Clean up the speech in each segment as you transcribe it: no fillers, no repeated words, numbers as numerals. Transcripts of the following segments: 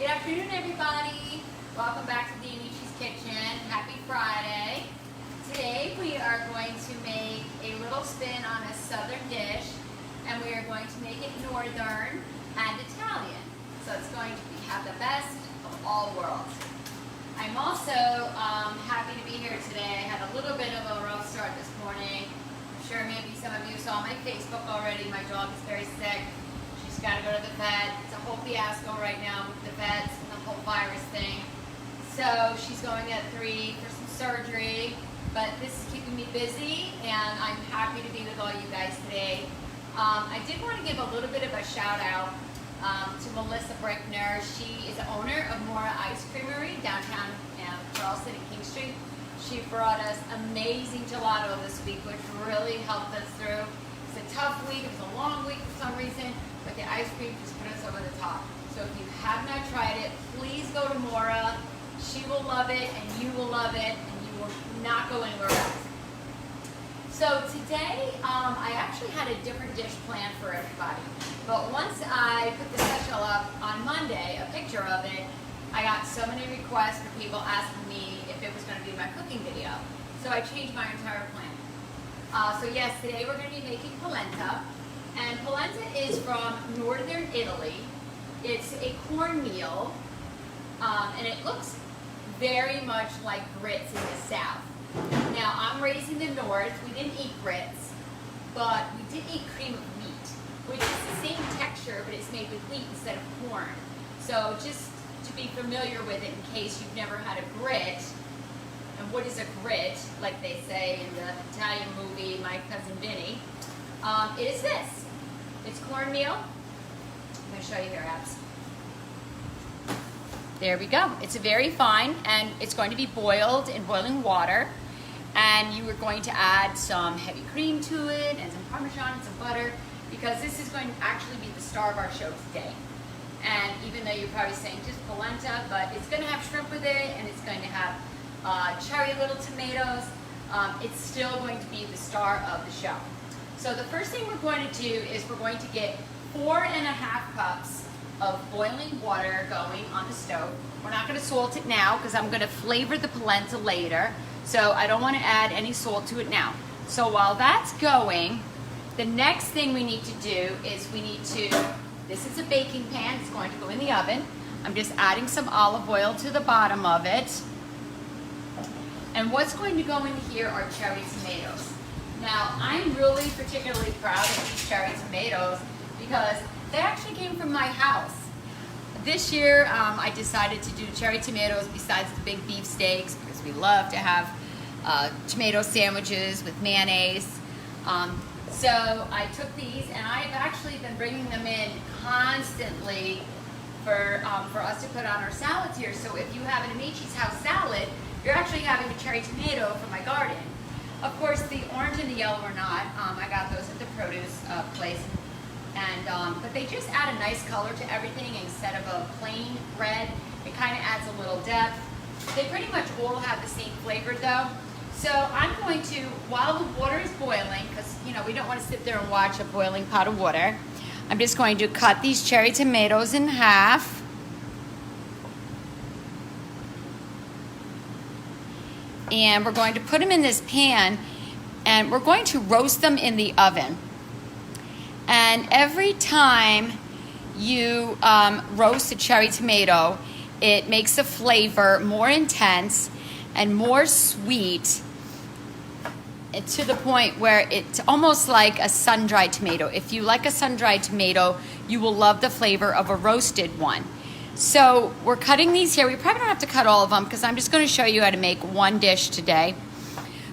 Good afternoon, everybody. Welcome back to Jen-Uine's Kitchen. Happy Friday. Today we are going to make a little spin on a southern dish, and we are going to make it northern and Italian. So it's going to have the best of all worlds. I'm also happy to be here today. I had a little bit of a rough start this morning. I'm sure maybe some of you saw my Facebook already. My dog is very sick. She's got to go to the vet. It's a whole fiasco right now with the vets and the whole virus thing. So she's going at 3 for some surgery, but this is keeping me busy, and I'm happy to be with all you guys today. I did want to give a little bit of a shout out to Melissa Brickner. She is the owner of Mora Ice Creamery downtown Charleston and King Street. She brought us amazing gelato this week, which really helped us through. It's a tough week, it was a long week for some reason, but the ice cream just put us over the top. So if you have not tried it, please go to Mora. She will love it, and you will love it, and you will not go anywhere else. So today, I actually had a different dish planned for everybody. But once I put the special up on Monday, a picture of it, I got so many requests for people asking me if it was going to be my cooking video. So I changed my entire plan. So yes, today we're going to be making polenta. And polenta is from northern Italy. It's a cornmeal, and it looks very much like grits in the South. Now, I'm raised in the North. We didn't eat grits, but we did eat cream of wheat, which is the same texture, but it's made with wheat instead of corn. So just to be familiar with it in case you've never had a grit. And what is a grit, like they say in the Italian movie My Cousin Vinny, it is this. It's cornmeal. I'm going to show you here, Abs. There we go. It's a very fine, and it's going to be boiled in boiling water. And you are going to add some heavy cream to it, and some Parmesan and some butter, because this is going to actually be the star of our show today. And even though you're probably saying just polenta, but it's going to have shrimp with it, and it's going to have cherry little tomatoes. It's still going to be the star of the show. So the first thing we're going to do is we're going to get 4½ cups of boiling water going on the stove. We're not going to salt it now because I'm going to flavor the polenta later. So I don't want to add any salt to it now. So while that's going, the next thing we need to do is this is a baking pan. It's going to go in the oven. I'm just adding some olive oil to the bottom of it. And what's going to go in here are cherry tomatoes. Now, I'm really particularly proud of these cherry tomatoes because they actually came from my house. This year, I decided to do cherry tomatoes besides the big beef steaks because we love to have tomato sandwiches with mayonnaise. So I took these, and I've actually been bringing them in constantly for us to put on our salads here. So if you have an Amici's house salad, you're actually having a cherry tomato from my garden. Of course, the orange and the yellow are not. I got those at the produce place. And but they just add a nice color to everything instead of a plain red. It kind of adds a little depth. They pretty much all have the same flavor though. So I'm going to, while the water is boiling, because you know we don't want to sit there and watch a boiling pot of water, I'm just going to cut these cherry tomatoes in half. And we're going to put them in this pan, and we're going to roast them in the oven. And every time you roast a cherry tomato, it makes the flavor more intense and more sweet to the point where it's almost like a sun-dried tomato. If you like a sun-dried tomato, you will love the flavor of a roasted one. So we're cutting these here. We probably don't have to cut all of them because I'm just going to show you how to make one dish today.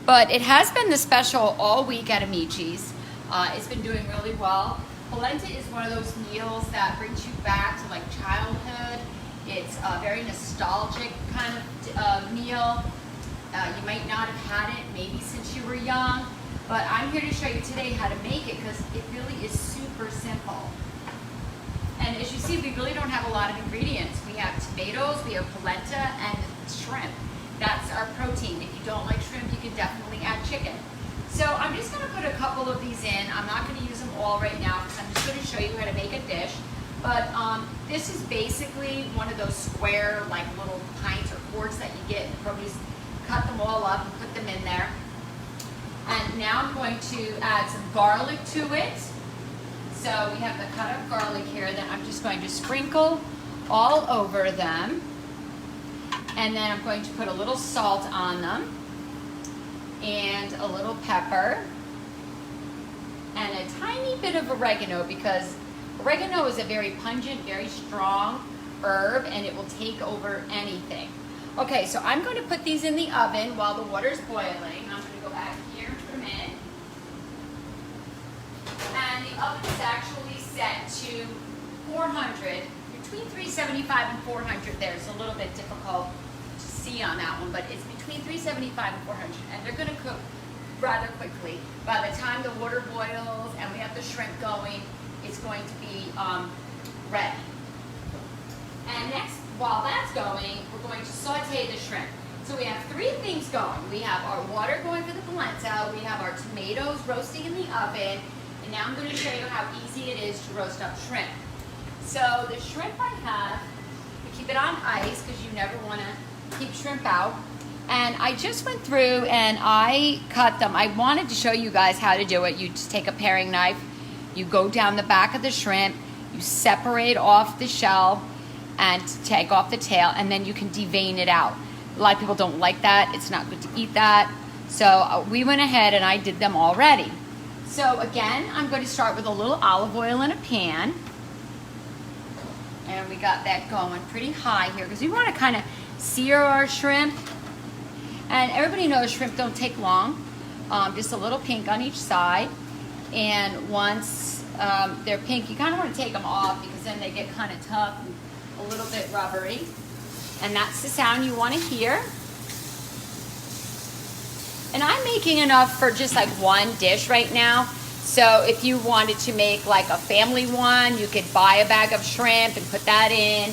But it has been the special all week at Amici's. It's been doing really well. Polenta is one of those meals that brings you back to like childhood. It's a very nostalgic kind of meal. You might not have had it maybe since you were young, but I'm here to show you today how to make it because it really is super simple. And as you see, we really don't have a lot of ingredients. We have tomatoes, we have polenta, and shrimp. That's our protein. If you don't like shrimp, you can definitely add chicken. So I'm just going to put a couple of these in. I'm not going to use them all right now because I'm just going to show you how to make a dish. But this is basically one of those square, like little pints or quarts that you get in produce. Cut them all up and put them in there. And now I'm going to add some garlic to it. So we have the cut up garlic here that I'm just going to sprinkle all over them. And then I'm going to put a little salt on them and a little pepper and a tiny bit of oregano, because oregano is a very pungent, very strong herb, and it will take over anything. Okay, so I'm going to put these in the oven while the water's boiling. I'm going to go back here for a minute. And the oven is actually set to 400, between 375 and 400 there. It's a little bit difficult to see on that one, but it's between 375 and 400, and they're going to cook rather quickly. By the time the water boils and we have the shrimp going, it's going to be ready. And next, while that's going, we're going to saute the shrimp. So we have three things going. We have our water going for the polenta, we have our tomatoes roasting in the oven, and now I'm going to show you how easy it is to roast up shrimp. So the shrimp I have, we keep it on ice because you never want to keep shrimp out. And I just went through and I cut them. I wanted to show you guys how to do it. You just take a paring knife, you go down the back of the shrimp, you separate off the shell and take off the tail, and then you can devein it out. A lot of people don't like that. It's not good to eat that. So we went ahead and I did them already. So again, I'm going to start with a little olive oil in a pan. And we got that going pretty high here because we want to kind of sear our shrimp. And everybody knows shrimp don't take long. Just a little pink on each side. And once they're pink, you kind of want to take them off because then they get kind of tough and a little bit rubbery. And that's the sound you want to hear. And I'm making enough for just like one dish right now. So if you wanted to make like a family one, you could buy a bag of shrimp and put that in.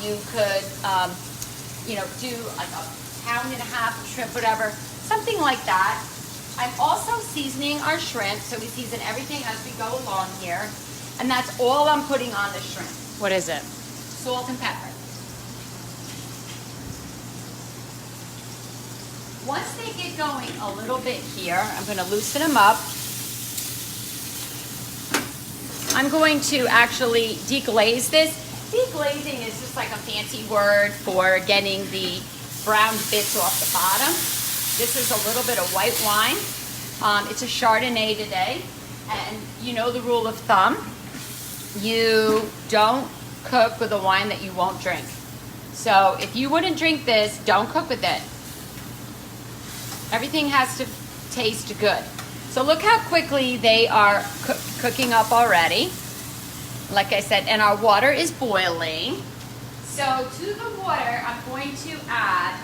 You could, you know, do like a pound and a half of shrimp, whatever, something like that. I'm also seasoning our shrimp, so we season everything as we go along here. And that's all I'm putting on the shrimp. What is it? Salt and pepper. Once they get going a little bit here, I'm going to loosen them up. I'm going to actually deglaze this. Deglazing is just like a fancy word for getting the brown bits off the bottom. This is a little bit of white wine. It's a Chardonnay today. And you know the rule of thumb. You don't cook with a wine that you won't drink. So if you wouldn't drink this, don't cook with it. Everything has to taste good. So look how quickly they are cooking up already. Like I said, and our water is boiling. So to the water, I'm going to add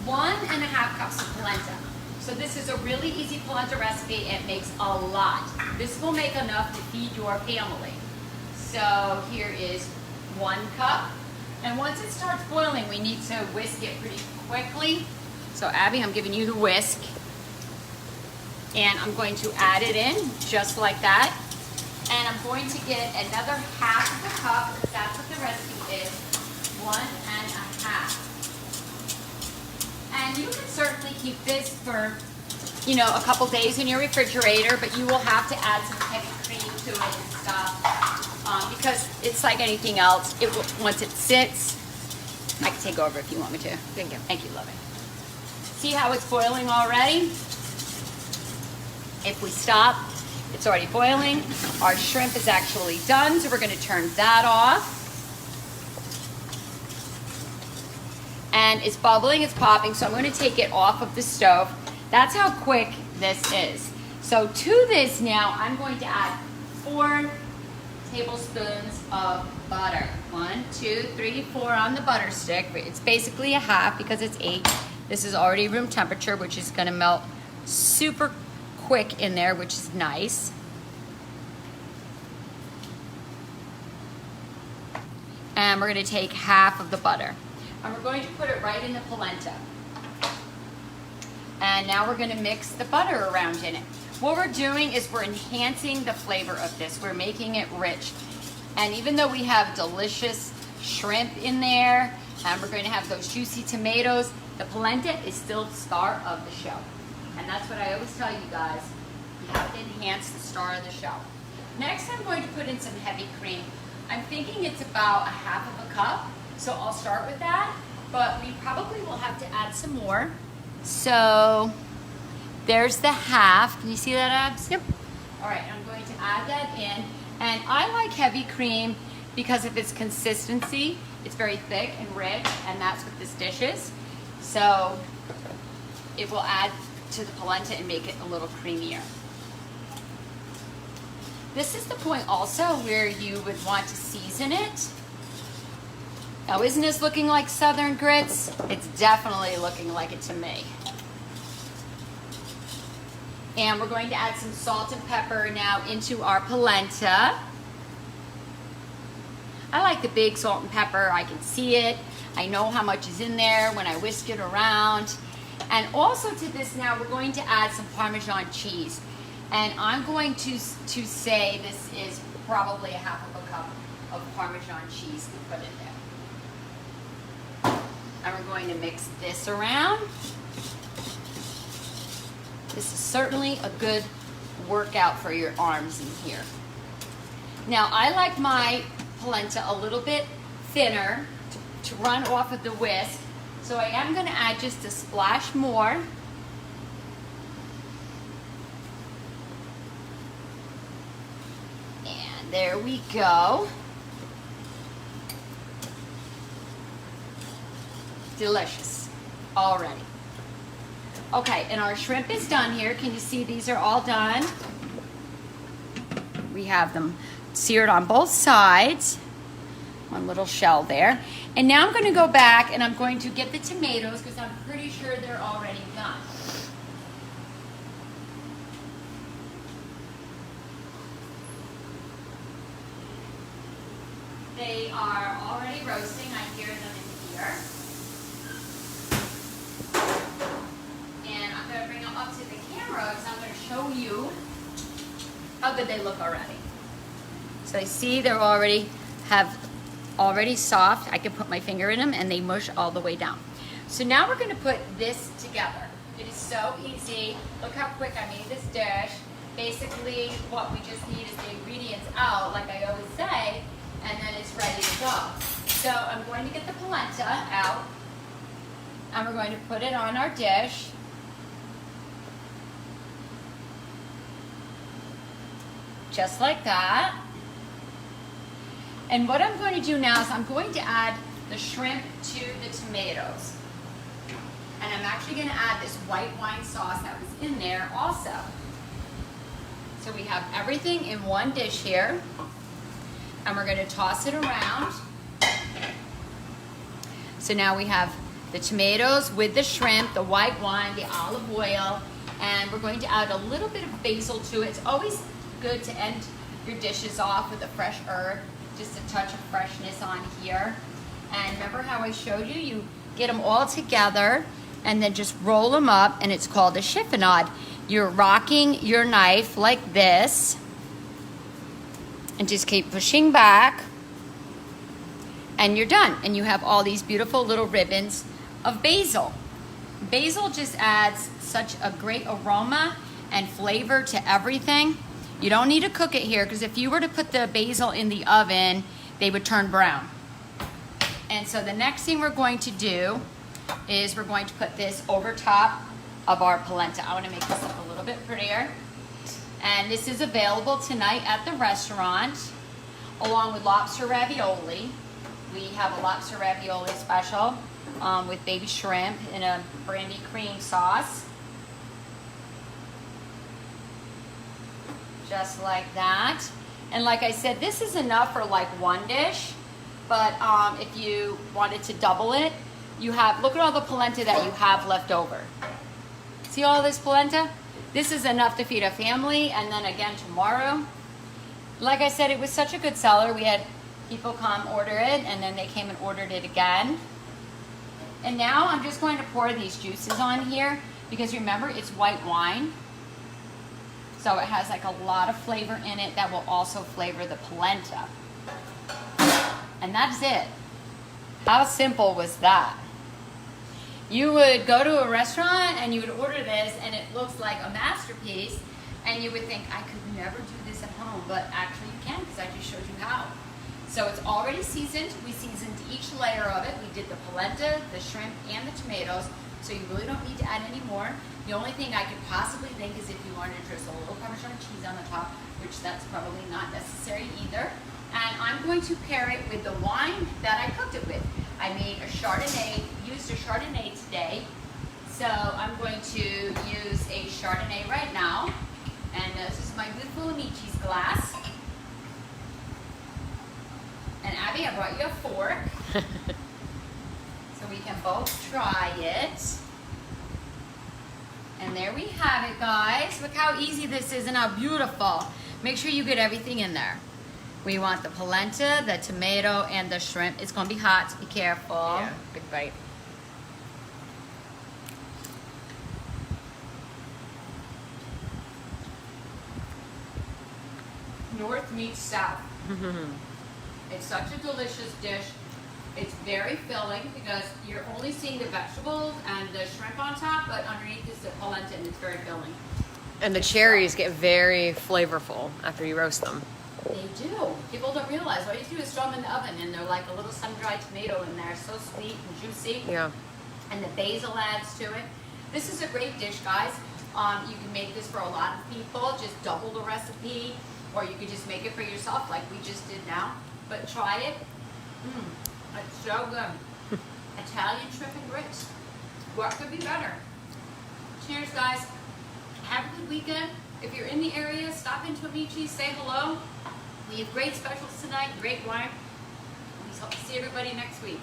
1.5 cups of polenta. So this is a really easy polenta recipe. It makes a lot. This will make enough to feed your family. So here is 1 cup. And once it starts boiling, we need to whisk it pretty quickly. So Abby, I'm giving you the whisk. And I'm going to add it in just like that. And I'm going to get another half of the cup, because that's what the recipe is, 1.5. And you can certainly keep this for, you know, a couple days in your refrigerator, but you will have to add some heavy cream to it and stuff, because it's like anything else. It will, once it sits, I can take over if you want me to. Thank you. Thank you, love it. See how it's boiling already? If we stop, it's already boiling. Our shrimp is actually done, so we're going to turn that off. And it's bubbling, it's popping, so I'm going to take it off of the stove. That's how quick this is. So to this now, I'm going to add 4 tablespoons of butter. 1, 2, 3, 4 on the butter stick. It's basically a half because it's 8. This is already room temperature, which is going to melt super quick in there, which is nice. And we're going to take half of the butter. And we're going to put it right in the polenta. And now we're going to mix the butter around in it. What we're doing is we're enhancing the flavor of this. We're making it rich. And even though we have delicious shrimp in there, and we're going to have those juicy tomatoes, the polenta is still the star of the show. And that's what I always tell you guys. You have to enhance the star of the show. Next, I'm going to put in some heavy cream. I'm thinking it's about 1/2 cup, so I'll start with that, but we probably will have to add some more. So there's the 1/2. Can you see that, Abs? Yep. All right, I'm going to add that in. And I like heavy cream because of its consistency. It's very thick and rich, and that's what this dish is. So it will add to the polenta and make it a little creamier. This is the point also where you would want to season it. Now, isn't this looking like Southern grits? It's definitely looking like it to me. And we're going to add some salt and pepper now into our polenta. I like the big salt and pepper. I can see it. I know how much is in there when I whisk it around. And also to this now, we're going to add some Parmesan cheese. And I'm going to say this is probably 1/2 cup of Parmesan cheese to put in there. And we're going to mix this around. This is certainly a good workout for your arms in here. Now, I like my polenta a little bit thinner to run off of the whisk. So I am going to add just a splash more. And there we go. Delicious already. Okay, and our shrimp is done here. Can you see these are all done? We have them seared on both sides. One little shell there. And now I'm going to go back and I'm going to get the tomatoes because I'm pretty sure they're already done. They are already roasting. I hear them in here. And I'm going to bring them up to the camera because I'm going to show you how good they look already. So I see they're already soft. I can put my finger in them and they mush all the way down. So now we're going to put this together. It is so easy. Look how quick I made this dish. Basically, what we just need is the ingredients out, like I always say, and then it's ready to go. So I'm going to get the polenta out, and we're going to put it on our dish. Just like that. And what I'm going to do now is I'm going to add the shrimp to the tomatoes. And I'm actually going to add this white wine sauce that was in there also. So we have everything in one dish here. And we're going to toss it around. So now we have the tomatoes with the shrimp, the white wine, the olive oil, and we're going to add a little bit of basil to it. It's always good to end your dishes off with a fresh herb. Just a touch of freshness on here. And remember how I showed you? You get them all together and then just roll them up, and it's called a chiffonade. You're rocking your knife like this and just keep pushing back and you're done. And you have all these beautiful little ribbons of basil. Basil just adds such a great aroma and flavor to everything. You don't need to cook it here because if you were to put the basil in the oven, they would turn brown. And so the next thing we're going to do is we're going to put this over top of our polenta. I want to make this look a little bit prettier. And this is available tonight at the restaurant along with lobster ravioli. We have a lobster ravioli special with baby shrimp in a brandy cream sauce. Just like that. And like I said, this is enough for like one dish, but if you wanted to double it, you have, look at all the polenta that you have left over. See all this polenta? This is enough to feed a family, and then again tomorrow. Like I said, it was such a good seller. We had people come order it, and then they came and ordered it again. And now I'm just going to pour these juices on here, because remember, it's white wine. So it has like a lot of flavor in it that will also flavor the polenta. And that's it. How simple was that? You would go to a restaurant and you would order this and it looks like a masterpiece and you would think, I could never do this at home, but actually you can because I just showed you how. So it's already seasoned. We seasoned each layer of it. We did the polenta, the shrimp, and the tomatoes, so you really don't need to add any more. The only thing I could possibly think is if you wanted to drizzle a little Parmesan cheese on the top, which that's probably not necessary either. And I'm going to pair it with the wine that I cooked it with. I made a Chardonnay, used a Chardonnay today. So I'm going to use a Chardonnay right now. And this is my beautiful Amici's glass. And Abby, I brought you a fork. So we can both try it. And there we have it, guys. Look how easy this is and how beautiful. Make sure you get everything in there. We want the polenta, the tomato, and the shrimp. It's gonna be hot, so be careful. Yeah, big bite. North meets south. It's such a delicious dish. It's very filling because you're only seeing the vegetables and the shrimp on top, but underneath is the polenta and it's very filling. And the cherries get very flavorful after you roast them. They do. People don't realize. All you do is throw them in the oven and they're like a little sun-dried tomato in there. So sweet and juicy. Yeah. And the basil adds to it. This is a great dish, guys. You can make this for a lot of people. Just double the recipe. Or you could just make it for yourself like we just did now. But try it. It's so good. Italian shrimp and grits. What could be better? Cheers, guys. Have a good weekend. If you're in the area, stop into Amici's, say hello. We have great specials tonight, great wine. We hope to see everybody next week.